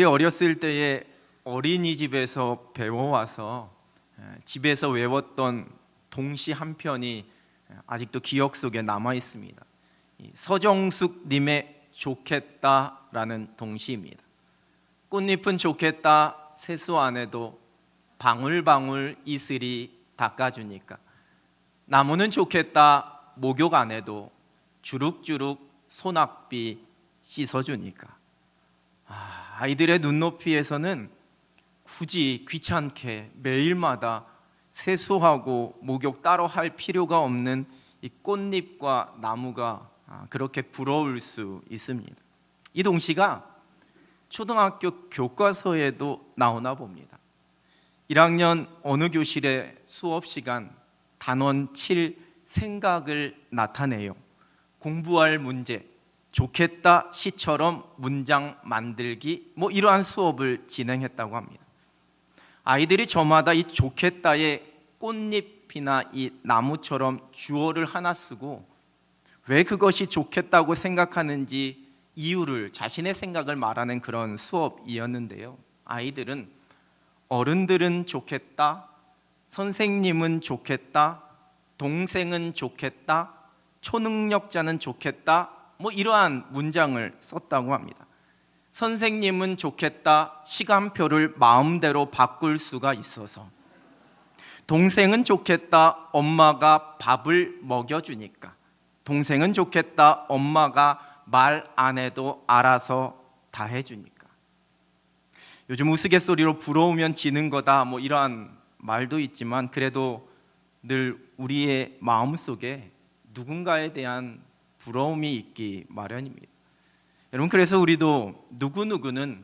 어렸을 때에 어린이집에서 배워와서 집에서 외웠던 동시 한 편이 아직도 기억 속에 남아 있습니다. 서정숙 님의 좋겠다라는 동시입니다. 꽃잎은 좋겠다 세수 안 해도 방울방울 이슬이 닦아주니까, 나무는 좋겠다 목욕 안 해도 주룩주룩 소낙비 씻어주니까. 아이들의 눈높이에서는 굳이 귀찮게 매일마다 세수하고 목욕 따로 할 필요가 없는 이 꽃잎과 나무가 그렇게 부러울 수 있습니다. 이 동시가 초등학교 교과서에도 나오나 봅니다. 1학년 어느 교실의 수업 시간 단원 7 생각을 나타내요. 공부할 문제, 좋겠다 시처럼 문장 만들기, 이러한 수업을 진행했다고 합니다. 아이들이 저마다 이 좋겠다의 꽃잎이나 이 나무처럼 주어를 하나 쓰고 왜 그것이 좋겠다고 생각하는지 이유를, 자신의 생각을 말하는 그런 수업이었는데요. 아이들은 어른들은 좋겠다, 선생님은 좋겠다, 동생은 좋겠다, 초능력자는 좋겠다, 이러한 문장을 썼다고 합니다. 선생님은 좋겠다, 시간표를 마음대로 바꿀 수가 있어서. 동생은 좋겠다, 엄마가 밥을 먹여주니까. 동생은 좋겠다, 엄마가 말 안 해도 알아서 다 해주니까. 요즘 우스갯소리로 부러우면 지는 거다, 이러한 말도 있지만, 그래도 늘 우리의 마음속에 누군가에 대한 부러움이 있기 마련입니다. 여러분, 그래서 우리도 누구누구는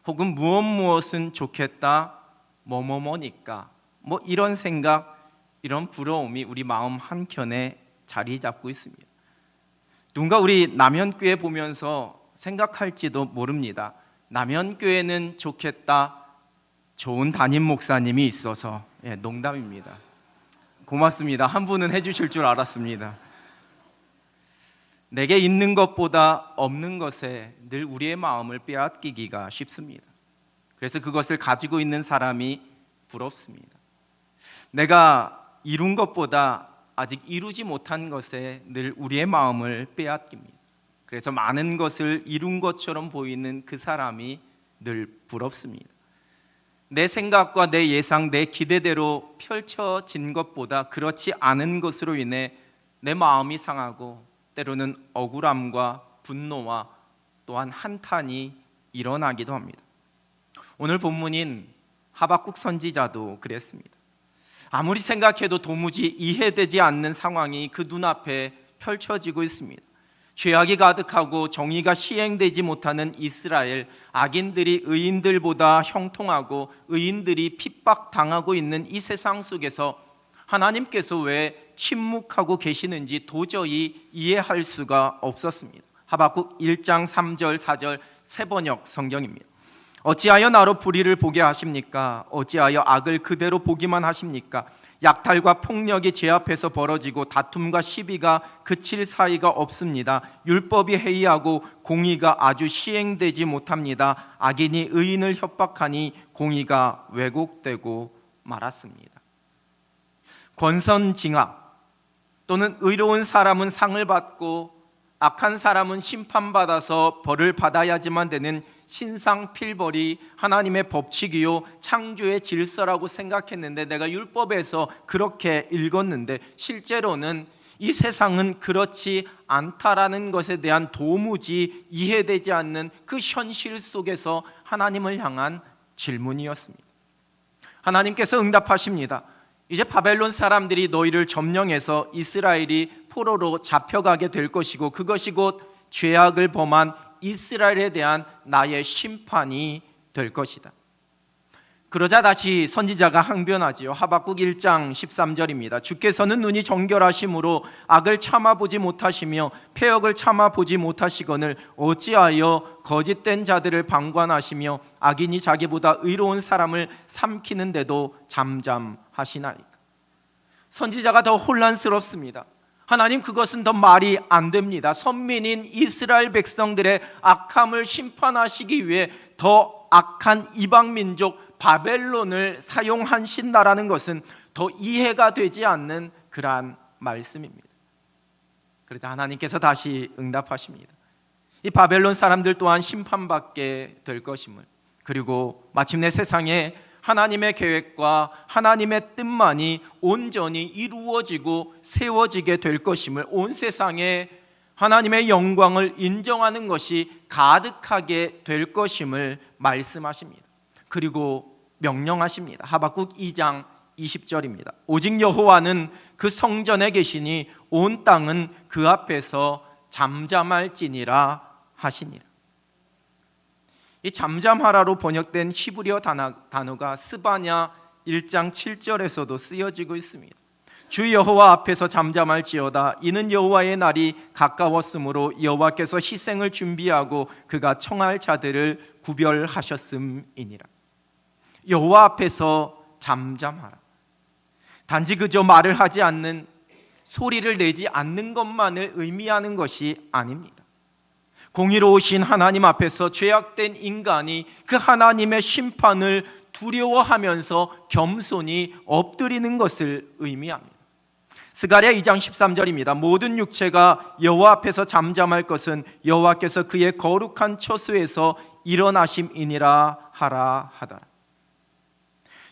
혹은 무엇은 좋겠다, 뭐니까, 이런 생각, 이런 부러움이 우리 마음 한켠에 자리 잡고 있습니다. 누군가 우리 남현교회 보면서 생각할지도 모릅니다. 남현교회는 좋겠다, 좋은 담임 목사님이 있어서. 농담입니다. 고맙습니다. 한 분은 해주실 줄 알았습니다. 내게 있는 것보다 없는 것에 늘 우리의 마음을 빼앗기기가 쉽습니다. 그래서 그것을 가지고 있는 사람이 부럽습니다. 내가 이룬 것보다 아직 이루지 못한 것에 늘 우리의 마음을 빼앗깁니다. 그래서 많은 것을 이룬 것처럼 보이는 그 사람이 늘 부럽습니다. 내 생각과 내 예상, 내 기대대로 펼쳐진 것보다 그렇지 않은 것으로 인해 내 마음이 상하고 때로는 억울함과 분노와 또한 한탄이 일어나기도 합니다. 오늘 본문인 하박국 선지자도 그랬습니다. 아무리 생각해도 도무지 이해되지 않는 상황이 그 눈앞에 펼쳐지고 있습니다. 죄악이 가득하고 정의가 시행되지 못하는 이스라엘, 악인들이 의인들보다 형통하고 의인들이 핍박당하고 있는 이 세상 속에서 하나님께서 왜 침묵하고 계시는지 도저히 이해할 수가 없었습니다. 하박국 1장 3절 4절 세번역 성경입니다. 어찌하여 나로 불의를 보게 하십니까? 어찌하여 악을 그대로 보기만 하십니까? 약탈과 폭력이 제 앞에서 벌어지고 다툼과 시비가 그칠 사이가 없습니다. 율법이 해이하고 공의가 아주 시행되지 못합니다. 악인이 의인을 협박하니 공의가 왜곡되고 말았습니다. 권선징악, 또는 의로운 사람은 상을 받고 악한 사람은 심판받아서 벌을 받아야지만 되는 신상필벌이 하나님의 법칙이요 창조의 질서라고 생각했는데, 내가 율법에서 그렇게 읽었는데 실제로는 이 세상은 그렇지 않다라는 것에 대한 도무지 이해되지 않는 그 현실 속에서 하나님을 향한 질문이었습니다. 하나님께서 응답하십니다. 이제 바벨론 사람들이 너희를 점령해서 이스라엘이 포로로 잡혀가게 될 것이고, 그것이 곧 죄악을 범한 이스라엘에 대한 나의 심판이 될 것이다. 그러자 다시 선지자가 항변하지요. 하박국 1장 13절입니다. 주께서는 눈이 정결하심으로 악을 참아보지 못하시며 패역을 참아보지 못하시거늘 어찌하여 거짓된 자들을 방관하시며 악인이 자기보다 의로운 사람을 삼키는데도 잠잠하시나이까. 선지자가 더 혼란스럽습니다. 하나님, 그것은 더 말이 안 됩니다. 선민인 이스라엘 백성들의 악함을 심판하시기 위해 더 악한 이방 민족 바벨론을 사용하신다라는 것은 더 이해가 되지 않는 그러한 말씀입니다. 그러자 하나님께서 다시 응답하십니다. 이 바벨론 사람들 또한 심판받게 될 것임을, 그리고 마침내 세상에 하나님의 계획과 하나님의 뜻만이 온전히 이루어지고 세워지게 될 것임을, 온 세상에 하나님의 영광을 인정하는 것이 가득하게 될 것임을 말씀하십니다. 그리고 명령하십니다. 하박국 2장 20절입니다. 오직 여호와는 그 성전에 계시니 온 땅은 그 앞에서 잠잠할지니라 하시니라. 이 잠잠하라로 번역된 히브리어 단어가 스바냐 1장 7절에서도 쓰여지고 있습니다. 주 여호와 앞에서 잠잠할지어다. 이는 여호와의 날이 가까웠으므로 여호와께서 희생을 준비하고 그가 청할 자들을 구별하셨음이니라. 여호와 앞에서 잠잠하라. 단지 그저 말을 하지 않는, 소리를 내지 않는 것만을 의미하는 것이 아닙니다. 공의로우신 하나님 앞에서 죄악된 인간이 그 하나님의 심판을 두려워하면서 겸손히 엎드리는 것을 의미합니다. 스가랴 2장 13절입니다. 모든 육체가 여호와 앞에서 잠잠할 것은 여호와께서 그의 거룩한 처소에서 일어나심이니라 하라 하더라.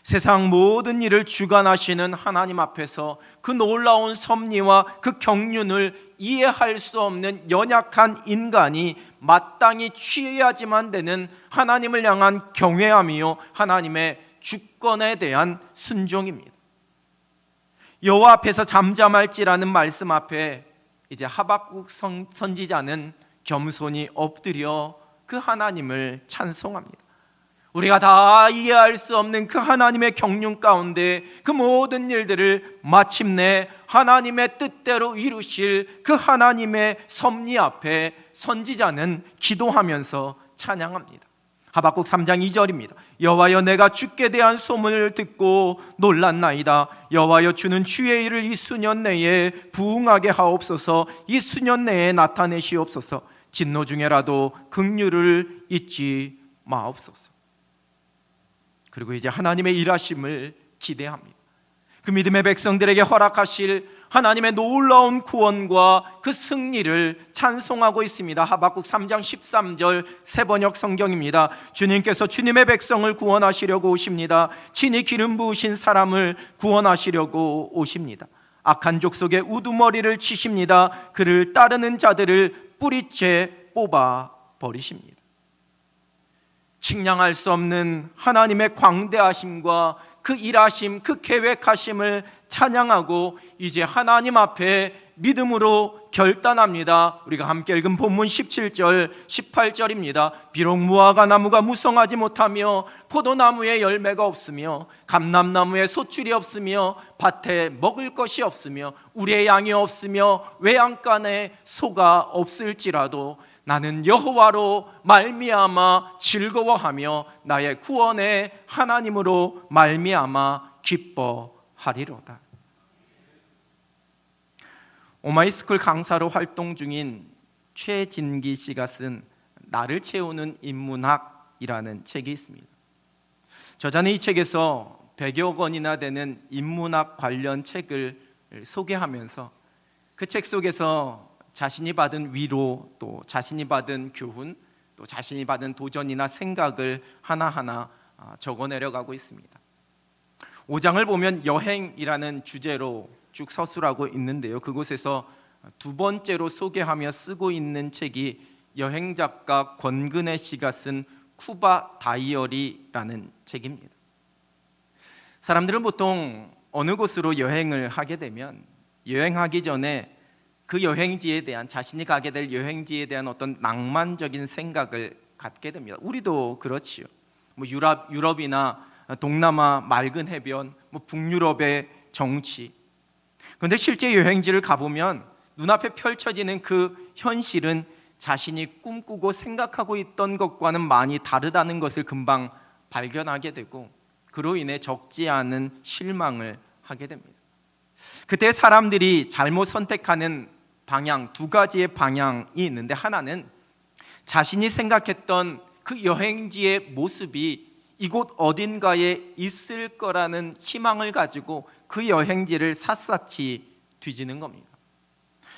세상 모든 일을 주관하시는 하나님 앞에서 그 놀라운 섭리와 그 경륜을 이해할 수 없는 연약한 인간이 마땅히 취해야지만 되는 하나님을 향한 경외함이요 하나님의 주권에 대한 순종입니다. 여호와 앞에서 잠잠할지라는 말씀 앞에 이제 하박국 선지자는 겸손히 엎드려 그 하나님을 찬송합니다. 우리가 다 이해할 수 없는 그 하나님의 경륜 가운데 그 모든 일들을 마침내 하나님의 뜻대로 이루실 그 하나님의 섭리 앞에 선지자는 기도하면서 찬양합니다. 하박국 3장 2절입니다. 여호와여, 내가 주께 대한 소문을 듣고 놀랐나이다. 여호와여, 주는 주의 일을 이 수년 내에 부응하게 하옵소서. 이 수년 내에 나타내시옵소서. 진노 중에라도 긍휼을 잊지 마옵소서. 그리고 이제 하나님의 일하심을 기대합니다. 그 믿음의 백성들에게 허락하실 하나님의 놀라운 구원과 그 승리를 찬송하고 있습니다. 하박국 3장 13절 새번역 성경입니다. 주님께서 주님의 백성을 구원하시려고 오십니다. 친히 기름 부으신 사람을 구원하시려고 오십니다. 악한 족속의 우두머리를 치십니다. 그를 따르는 자들을 뿌리째 뽑아 버리십니다. 측량할 수 없는 하나님의 광대하심과 그 일하심, 그 계획하심을 찬양하고 이제 하나님 앞에 믿음으로 결단합니다. 우리가 함께 읽은 본문 17절 18절입니다. 비록 무화과 나무가 무성하지 못하며 포도나무에 열매가 없으며 감람나무에 소출이 없으며 밭에 먹을 것이 없으며 우리의 양이 없으며 외양간에 소가 없을지라도 나는 여호와로 말미암아 즐거워하며 나의 구원의 하나님으로 말미암아 기뻐하리로다. 오마이스쿨 강사로 활동 중인 최진기 씨가 쓴 나를 채우는 인문학이라는 책이 있습니다. 저자는 이 책에서 100여 권이나 되는 인문학 관련 책을 소개하면서 그 책 속에서 자신이 받은 위로, 또 자신이 받은 교훈, 또 자신이 받은 도전이나 생각을 하나하나 적어내려가고 있습니다. 5장을 보면 여행이라는 주제로 쭉 서술하고 있는데요, 그곳에서 두 번째로 소개하며 쓰고 있는 책이 여행작가 권근혜 씨가 쓴 쿠바 다이어리라는 책입니다. 사람들은 보통 어느 곳으로 여행을 하게 되면 여행하기 전에 그 여행지에 대한, 자신이 가게 될 여행지에 대한 어떤 낭만적인 생각을 갖게 됩니다. 우리도 그렇지요. 유럽이나 동남아 맑은 해변, 북유럽의 정치. 그런데 실제 여행지를 가보면 눈앞에 펼쳐지는 그 현실은 자신이 꿈꾸고 생각하고 있던 것과는 많이 다르다는 것을 금방 발견하게 되고, 그로 인해 적지 않은 실망을 하게 됩니다. 그때 사람들이 잘못 선택하는 방향, 두 가지의 방향이 있는데, 하나는 자신이 생각했던 그 그 여행지의 모습이 이곳 어딘가에 있을 거라는 희망을 가지고 그 여행지를 샅샅이 뒤지는 겁니다.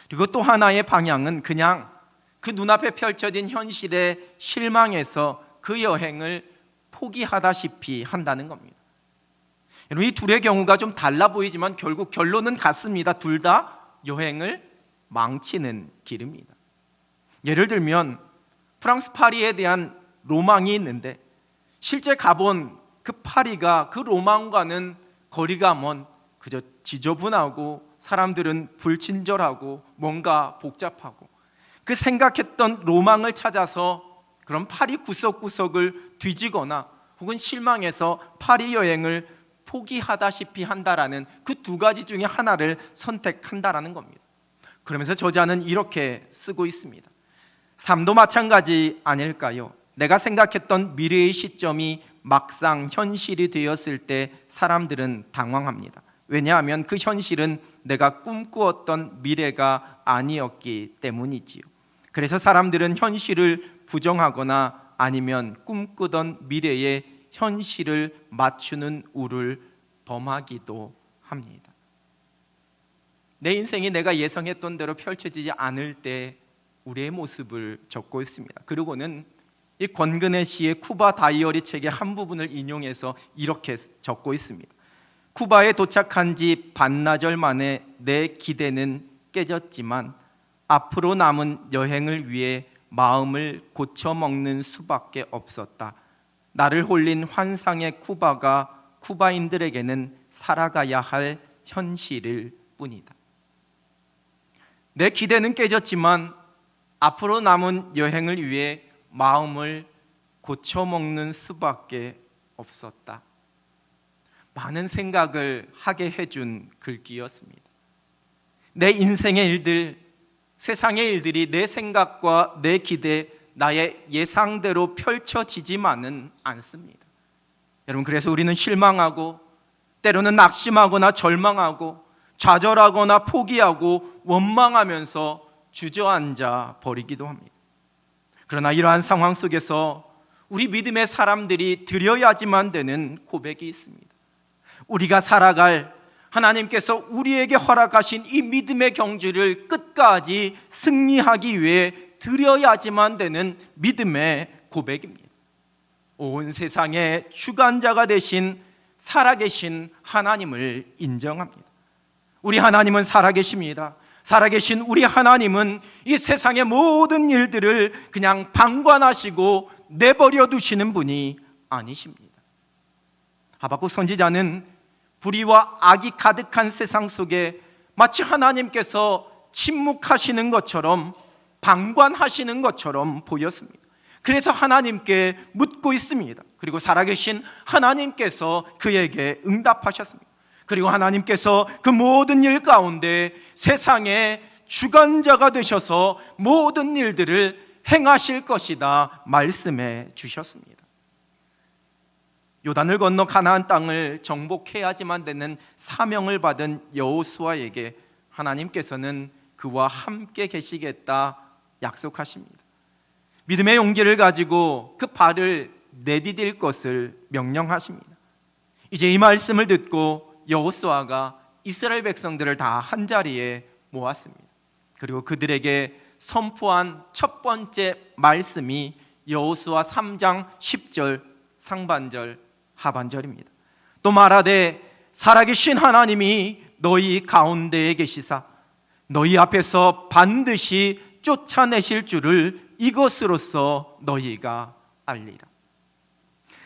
그리고 또 하나의 방향은 그냥 그 눈앞에 펼쳐진 현실에 실망해서 그 여행을 포기하다시피 한다는 겁니다. 여러분, 이 둘의 경우가 좀 달라 보이지만 결국 결론은 같습니다. 둘 다 여행을 망치는 길입니다. 예를 들면 프랑스 파리에 대한 로망이 있는데 실제 가본 그 파리가 그 로망과는 거리가 먼 그저 지저분하고 사람들은 불친절하고 뭔가 복잡하고 그 생각했던 로망을 찾아서 그런 파리 구석구석을 뒤지거나 혹은 실망해서 파리 여행을 포기하다시피 한다라는 그 두 가지 중에 하나를 선택한다라는 겁니다. 그러면서 저자는 이렇게 쓰고 있습니다. 삶도 마찬가지 아닐까요? 내가 생각했던 미래의 시점이 막상 현실이 되었을 때 사람들은 당황합니다. 왜냐하면 그 현실은 내가 꿈꾸었던 미래가 아니었기 때문이지요. 그래서 사람들은 현실을 부정하거나 아니면 꿈꾸던 미래의 현실을 맞추는 우를 범하기도 합니다. 내 인생이 내가 예상했던 대로 펼쳐지지 않을 때 우리의 모습을 적고 있습니다. 그리고는 이 권근혜 씨의 쿠바 다이어리 책의 한 부분을 인용해서 이렇게 적고 있습니다. 쿠바에 도착한 지 반나절 만에 내 기대는 깨졌지만 앞으로 남은 여행을 위해 마음을 고쳐먹는 수밖에 없었다. 나를 홀린 환상의 쿠바가 쿠바인들에게는 살아가야 할 현실일 뿐이다. 내 기대는 깨졌지만 앞으로 남은 여행을 위해 마음을 고쳐먹는 수밖에 없었다. 많은 생각을 하게 해준 글귀였습니다. 내 인생의 일들, 세상의 일들이 내 생각과 내 기대, 나의 예상대로 펼쳐지지만은 않습니다. 여러분, 그래서 우리는 실망하고 때로는 낙심하거나 절망하고 좌절하거나 포기하고 원망하면서 주저앉아 버리기도 합니다. 그러나 이러한 상황 속에서 우리 믿음의 사람들이 드려야지만 되는 고백이 있습니다. 우리가 살아갈 하나님께서 우리에게 허락하신 이 믿음의 경주를 끝까지 승리하기 위해 드려야지만 되는 믿음의 고백입니다. 온 세상의 주관자가 되신 살아계신 하나님을 인정합니다. 우리 하나님은 살아계십니다. 살아계신 우리 하나님은 이 세상의 모든 일들을 그냥 방관하시고 내버려 두시는 분이 아니십니다. 하박국 선지자는 불의와 악이 가득한 세상 속에 마치 하나님께서 침묵하시는 것처럼 방관하시는 것처럼 보였습니다. 그래서 하나님께 묻고 있습니다. 그리고 살아계신 하나님께서 그에게 응답하셨습니다. 그리고 하나님께서 그 모든 일 가운데 세상의 주관자가 되셔서 모든 일들을 행하실 것이다 말씀해 주셨습니다. 요단을 건너 가나안 땅을 정복해야지만 되는 사명을 받은 여호수아에게 하나님께서는 그와 함께 계시겠다 약속하십니다. 믿음의 용기를 가지고 그 발을 내디딜 것을 명령하십니다. 이제 이 말씀을 듣고 여호수아가 이스라엘 백성들을 다 한자리에 모았습니다. 그리고 그들에게 선포한 첫 번째 말씀이 여호수아 3장 10절 상반절 하반절입니다. 또 말하되 살아계신 하나님이 너희 가운데에 계시사 너희 앞에서 반드시 쫓아내실 줄을 이것으로써 너희가 알리라.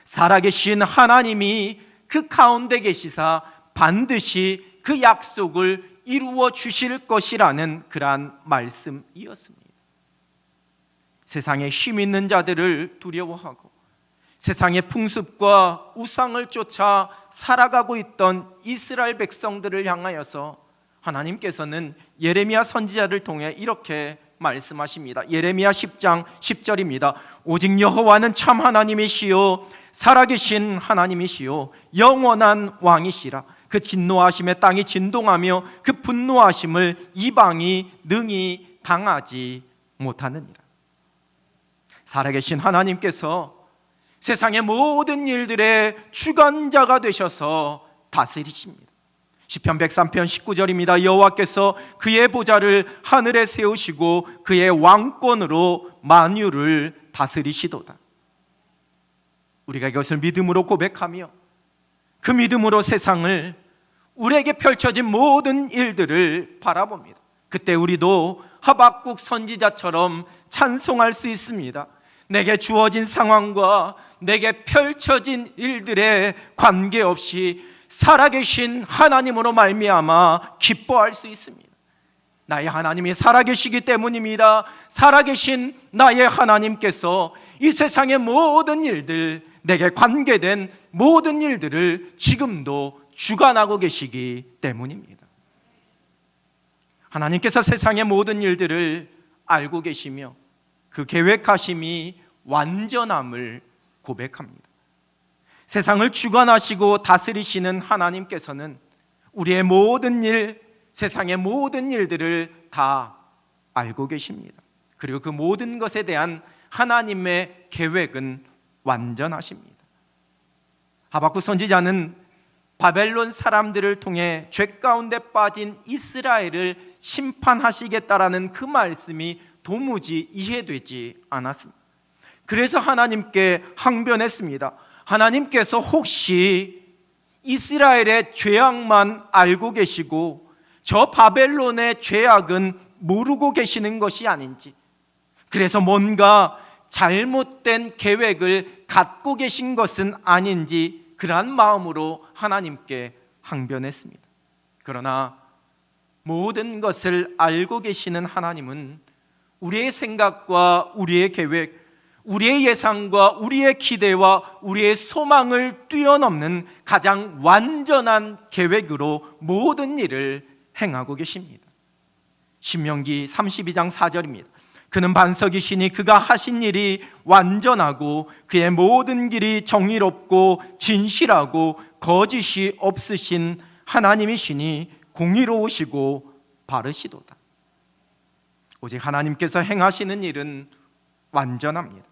살아계신 하나님이 그 가운데 계시사 반드시 그 약속을 이루어 주실 것이라는 그러한 말씀이었습니다. 세상에 힘 있는 자들을 두려워하고 세상의 풍습과 우상을 쫓아 살아가고 있던 이스라엘 백성들을 향하여서 하나님께서는 예레미야 선지자를 통해 이렇게 말씀하십니다. 예레미야 10장 10절입니다. 오직 여호와는 참 하나님이시요 살아계신 하나님이시요 영원한 왕이시라. 그 진노하심에 땅이 진동하며 그 분노하심을 이방이 능히 당하지 못하느니라. 살아계신 하나님께서 세상의 모든 일들의 주관자가 되셔서 다스리십니다. 시편 103편 19절입니다. 여호와께서 그의 보좌를 하늘에 세우시고 그의 왕권으로 만유를 다스리시도다. 우리가 이것을 믿음으로 고백하며 그 믿음으로 세상을, 우리에게 펼쳐진 모든 일들을 바라봅니다. 그때 우리도 하박국 선지자처럼 찬송할 수 있습니다. 내게 주어진 상황과 내게 펼쳐진 일들에 관계없이 살아계신 하나님으로 말미암아 기뻐할 수 있습니다. 나의 하나님이 살아계시기 때문입니다. 살아계신 나의 하나님께서 이 세상의 모든 일들, 내게 관계된 모든 일들을 지금도 주관하고 계시기 때문입니다. 하나님께서 세상의 모든 일들을 알고 계시며 그 계획하심이 완전함을 고백합니다. 세상을 주관하시고 다스리시는 하나님께서는 우리의 모든 일, 세상의 모든 일들을 다 알고 계십니다. 그리고 그 모든 것에 대한 하나님의 계획은 완전하십니다. 하박국 선지자는 바벨론 사람들을 통해 죄 가운데 빠진 이스라엘을 심판하시겠다라는 그 말씀이 도무지 이해되지 않았습니다. 그래서 하나님께 항변했습니다. 하나님께서 혹시 이스라엘의 죄악만 알고 계시고 저 바벨론의 죄악은 모르고 계시는 것이 아닌지, 그래서 뭔가 잘못된 계획을 갖고 계신 것은 아닌지, 그러한 마음으로 하나님께 항변했습니다. 그러나 모든 것을 알고 계시는 하나님은 우리의 생각과 우리의 계획, 우리의 예상과 우리의 기대와 우리의 소망을 뛰어넘는 가장 완전한 계획으로 모든 일을 행하고 계십니다. 신명기 32장 4절입니다. 그는 반석이시니 그가 하신 일이 완전하고 그의 모든 길이 정의롭고 진실하고 거짓이 없으신 하나님이시니 공의로우시고 바르시도다. 오직 하나님께서 행하시는 일은 완전합니다.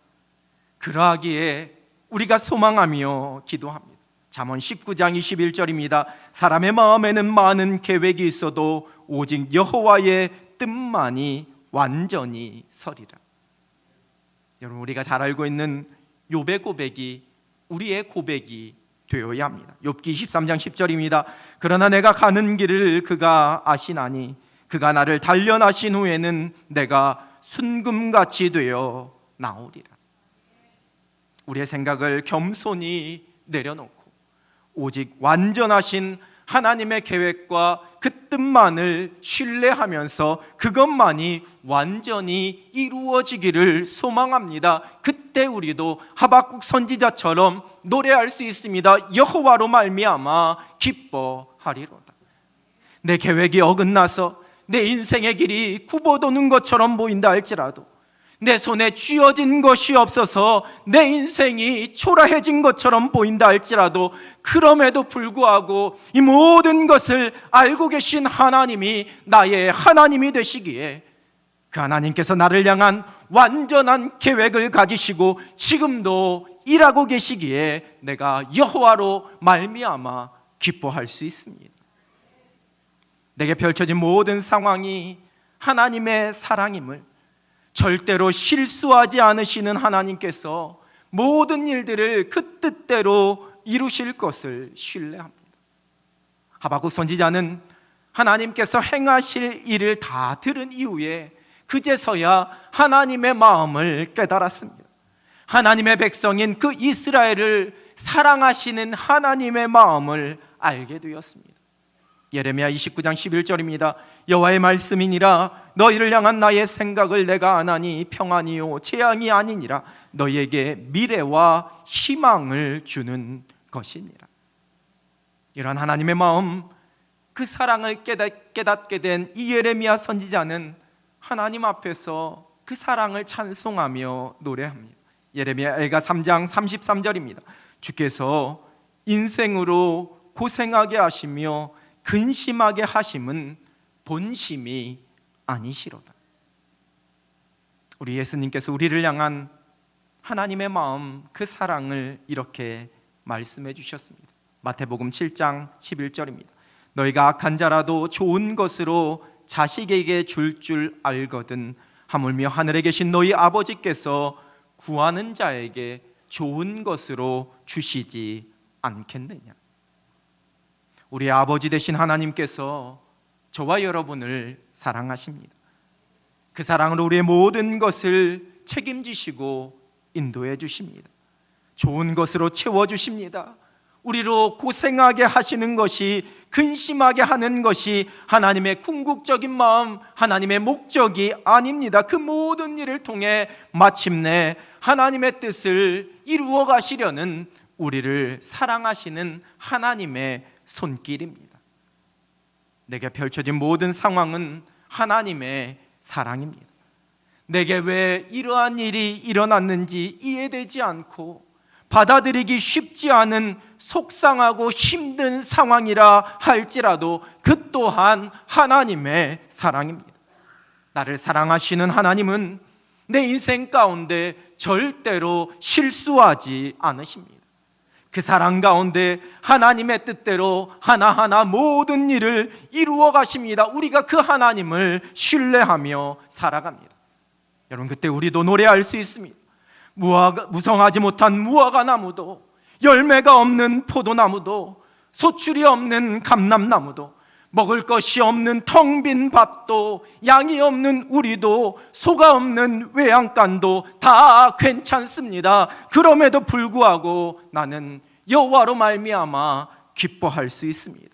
그러하기에 우리가 소망하며 기도합니다. 잠언 19장 21절입니다. 사람의 마음에는 많은 계획이 있어도 오직 여호와의 뜻만이 완전히 서리라. 여러분, 우리가 잘 알고 있는 욥의 고백이 우리의 고백이 되어야 합니다. 욥기 23장 10절입니다. 그러나 내가 가는 길을 그가 아시나니 그가 나를 단련하신 후에는 내가 순금같이 되어 나오리라. 우리의 생각을 겸손히 내려놓고 오직 완전하신 하나님의 계획과 그 뜻만을 신뢰하면서 그것만이 완전히 이루어지기를 소망합니다. 그때 우리도 하박국 선지자처럼 노래할 수 있습니다. 여호와로 말미암아 기뻐하리로다. 내 계획이 어긋나서 내 인생의 길이 굽어도는 것처럼 보인다 할지라도, 내 손에 쥐어진 것이 없어서 내 인생이 초라해진 것처럼 보인다 할지라도, 그럼에도 불구하고 이 모든 것을 알고 계신 하나님이 나의 하나님이 되시기에 그 하나님께서 나를 향한 완전한 계획을 가지시고 지금도 일하고 계시기에 내가 여호와로 말미암아 기뻐할 수 있습니다. 내게 펼쳐진 모든 상황이 하나님의 사랑임을, 절대로 실수하지 않으시는 하나님께서 모든 일들을 그 뜻대로 이루실 것을 신뢰합니다. 하박국 선지자는 하나님께서 행하실 일을 다 들은 이후에 그제서야 하나님의 마음을 깨달았습니다. 하나님의 백성인 그 이스라엘을 사랑하시는 하나님의 마음을 알게 되었습니다. 예레미야 29장 11절입니다. 여호와의 말씀이니라. 너희를 향한 나의 생각을 내가 아나니 평안이요 재앙이 아니니라. 너희에게 미래와 희망을 주는 것이니라. 이런 하나님의 마음, 그 사랑을 깨닫게 된 이 예레미야 선지자는 하나님 앞에서 그 사랑을 찬송하며 노래합니다. 예레미야가 3장 33절입니다. 주께서 인생으로 고생하게 하시며 근심하게 하심은 본심이 아니시로다. 우리 예수님께서 우리를 향한 하나님의 마음, 그 사랑을 이렇게 말씀해 주셨습니다. 마태복음 7장 11절입니다. 너희가 악한 자라도 좋은 것으로 자식에게 줄 알거든 하물며 하늘에 계신 너희 아버지께서 구하는 자에게 좋은 것으로 주시지 않겠느냐. 우리 아버지 되신 하나님께서 저와 여러분을 사랑하십니다. 그 사랑으로 우리의 모든 것을 책임지시고 인도해 주십니다. 좋은 것으로 채워주십니다. 우리로 고생하게 하시는 것이, 근심하게 하는 것이 하나님의 궁극적인 마음, 하나님의 목적이 아닙니다. 그 모든 일을 통해 마침내 하나님의 뜻을 이루어 가시려는 우리를 사랑하시는 하나님의 손길입니다. 내게 펼쳐진 모든 상황은 하나님의 사랑입니다. 내게 왜 이러한 일이 일어났는지 이해되지 않고 받아들이기 쉽지 않은 속상하고 힘든 상황이라 할지라도 그 또한 하나님의 사랑입니다. 나를 사랑하시는 하나님은 내 인생 가운데 절대로 실수하지 않으십니다. 그 사랑 가운데 하나님의 뜻대로 하나하나 모든 일을 이루어 가십니다. 우리가 그 하나님을 신뢰하며 살아갑니다. 여러분, 그때 우리도 노래할 수 있습니다. 무성하지 못한 무화과 나무도, 열매가 없는 포도나무도, 소출이 없는 감람나무도, 먹을 것이 없는 텅 빈 밭도, 양이 없는 우리도, 소가 없는 외양간도 다 괜찮습니다. 그럼에도 불구하고 나는 여호와로 말미암아 기뻐할 수 있습니다.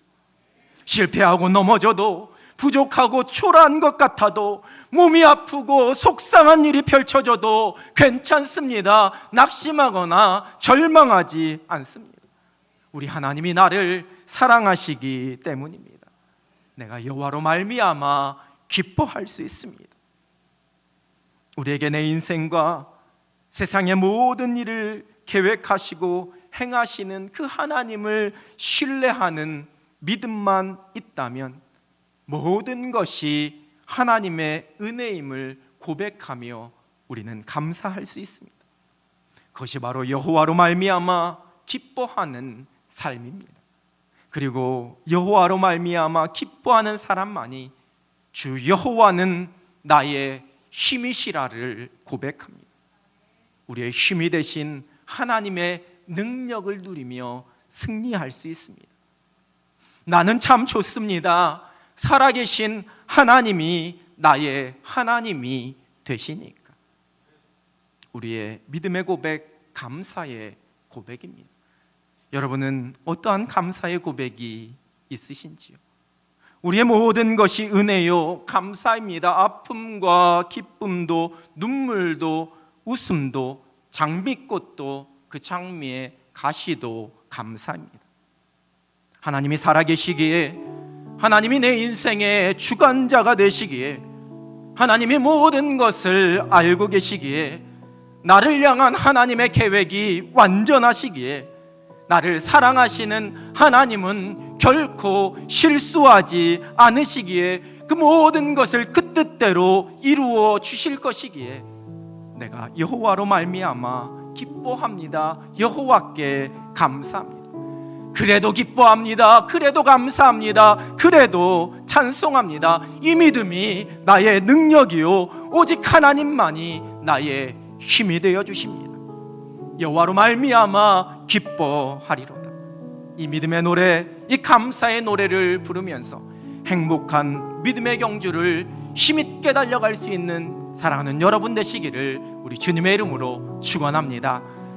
실패하고 넘어져도, 부족하고 초라한 것 같아도, 몸이 아프고 속상한 일이 펼쳐져도 괜찮습니다. 낙심하거나 절망하지 않습니다. 우리 하나님이 나를 사랑하시기 때문입니다. 내가 여호와로 말미암아 기뻐할 수 있습니다. 우리에게 내 인생과 세상의 모든 일을 계획하시고 행하시는 그 하나님을 신뢰하는 믿음만 있다면 모든 것이 하나님의 은혜임을 고백하며 우리는 감사할 수 있습니다. 그것이 바로 여호와로 말미암아 기뻐하는 삶입니다. 그리고 여호와로 말미암아 기뻐하는 사람만이 주 여호와는 나의 힘이시라를 고백합니다. 우리의 힘이 되신 하나님의 능력을 누리며 승리할 수 있습니다. 나는 참 좋습니다. 살아계신 하나님이 나의 하나님이 되시니까. 우리의 믿음의 고백, 감사의 고백입니다. 여러분은 어떠한 감사의 고백이 있으신지요? 우리의 모든 것이 은혜요, 감사입니다. 아픔과 기쁨도, 눈물도, 웃음도, 장미꽃도, 그 장미의 가시도 감사입니다. 하나님이 살아계시기에, 하나님이 내 인생의 주관자가 되시기에, 하나님이 모든 것을 알고 계시기에, 나를 향한 하나님의 계획이 완전하시기에, 나를 사랑하시는 하나님은 결코 실수하지 않으시기에, 그 모든 것을 그 뜻대로 이루어 주실 것이기에 내가 여호와로 말미암아 기뻐합니다. 여호와께 감사합니다. 그래도 기뻐합니다. 그래도 감사합니다. 그래도 찬송합니다. 이 믿음이 나의 능력이요, 오직 하나님만이 나의 힘이 되어 주십니다. 여호와로 말미암아 기뻐하리로다. 이 믿음의 노래, 이 감사의 노래를 부르면서 행복한 믿음의 경주를 힘있게 달려갈 수 있는 사랑하는 여러분 되시기를 우리 주님의 이름으로 축원합니다.